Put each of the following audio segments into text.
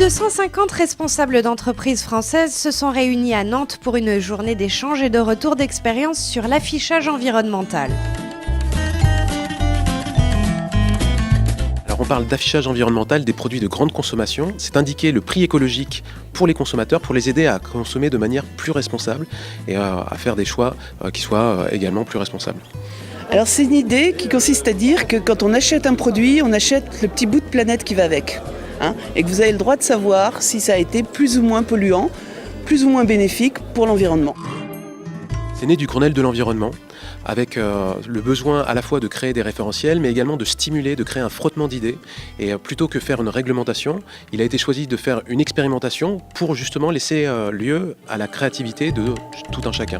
de 150 responsables d'entreprises françaises se sont réunis à Nantes pour une journée d'échange et de retour d'expérience sur l'affichage environnemental. Alors on parle d'affichage environnemental des produits de grande consommation. C'est indiquer le prix écologique pour les consommateurs, pour les aider à consommer de manière plus responsable et à faire des choix qui soient également plus responsables. Alors c'est une idée qui consiste à dire que quand on achète un produit, on achète le petit bout de planète qui va avec. Et que vous avez le droit de savoir si ça a été plus ou moins polluant, plus ou moins bénéfique pour l'environnement. C'est né du Grenelle de l'environnement, avec le besoin à la fois de créer des référentiels, mais également de stimuler, de créer un frottement d'idées. Et plutôt que faire une réglementation, il a été choisi de faire une expérimentation pour justement laisser lieu à la créativité de tout un chacun.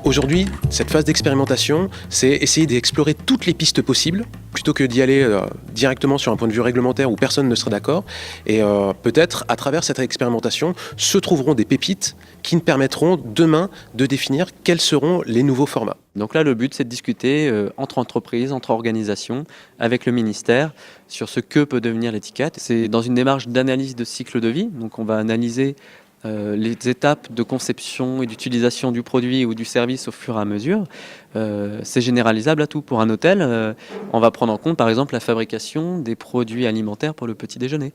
Aujourd'hui, cette phase d'expérimentation, c'est essayer d'explorer toutes les pistes possibles, plutôt que d'y aller directement sur un point de vue réglementaire où personne ne serait d'accord. Et peut-être, à travers cette expérimentation, se trouveront des pépites qui nous permettront demain de définir quels seront les nouveaux formats. Donc là, le but, c'est de discuter entre entreprises, entre organisations, avec le ministère, sur ce que peut devenir l'étiquette. C'est dans une démarche d'analyse de cycle de vie. Donc on va analyser les étapes de conception et d'utilisation du produit ou du service au fur et à mesure. C'est généralisable à tout. Pour un hôtel, on va prendre en compte par exemple la fabrication des produits alimentaires pour le petit déjeuner.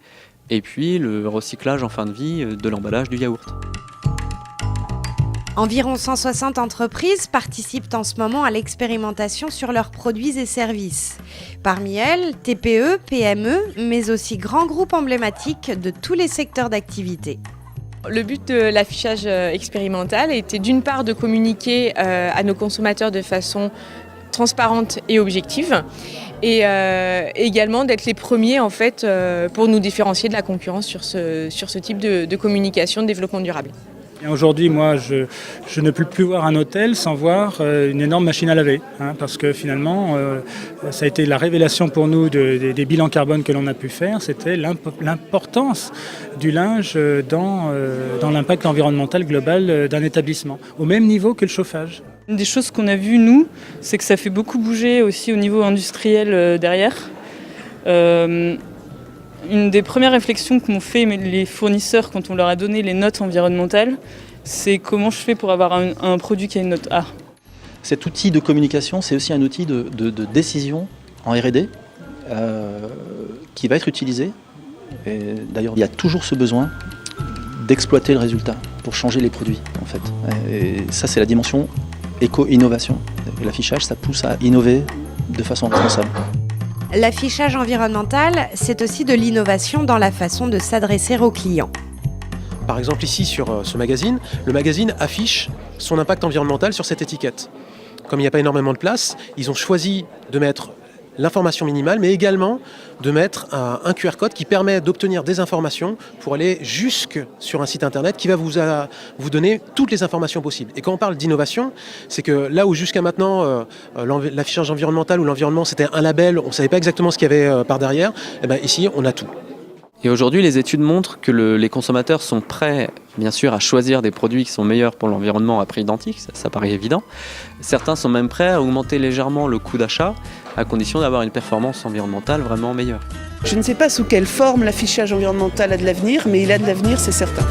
Et puis le recyclage en fin de vie de l'emballage du yaourt. Environ 160 entreprises participent en ce moment à l'expérimentation sur leurs produits et services. Parmi elles, TPE, PME, mais aussi grands groupes emblématiques de tous les secteurs d'activité. Le but de l'affichage expérimental était d'une part de communiquer à nos consommateurs de façon transparente et objective et également d'être les premiers en fait, pour nous différencier de la concurrence sur ce type de communication de développement durable. Aujourd'hui, moi, je ne peux plus voir un hôtel sans voir une énorme machine à laver, parce que finalement, ça a été la révélation pour nous des bilans carbone que l'on a pu faire, c'était l'importance du linge dans l'impact environnemental global d'un établissement, au même niveau que le chauffage. Une des choses qu'on a vues, nous, c'est que ça fait beaucoup bouger aussi au niveau industriel derrière. Une des premières réflexions qu'ont fait les fournisseurs quand on leur a donné les notes environnementales, c'est comment je fais pour avoir un produit qui a une note A. Cet outil de communication, c'est aussi un outil de décision en R&D qui va être utilisé. D'ailleurs, il y a toujours ce besoin d'exploiter le résultat pour changer les produits, en fait. Et ça, c'est la dimension éco-innovation. L'affichage, ça pousse à innover de façon responsable. L'affichage environnemental, c'est aussi de l'innovation dans la façon de s'adresser aux clients. Par exemple ici sur ce magazine, le magazine affiche son impact environnemental sur cette étiquette. Comme il n'y a pas énormément de place, ils ont choisi de mettre l'information minimale, mais également de mettre un QR code qui permet d'obtenir des informations pour aller jusque sur un site internet qui va vous donner toutes les informations possibles. Et quand on parle d'innovation, c'est que là où jusqu'à maintenant l'affichage environnemental ou l'environnement c'était un label, on ne savait pas exactement ce qu'il y avait par derrière, et bien ici on a tout. Et aujourd'hui, les études montrent que les consommateurs sont prêts, bien sûr, à choisir des produits qui sont meilleurs pour l'environnement à prix identique, ça paraît évident. Certains sont même prêts à augmenter légèrement le coût d'achat, à condition d'avoir une performance environnementale vraiment meilleure. Je ne sais pas sous quelle forme l'affichage environnemental a de l'avenir, mais il a de l'avenir, c'est certain.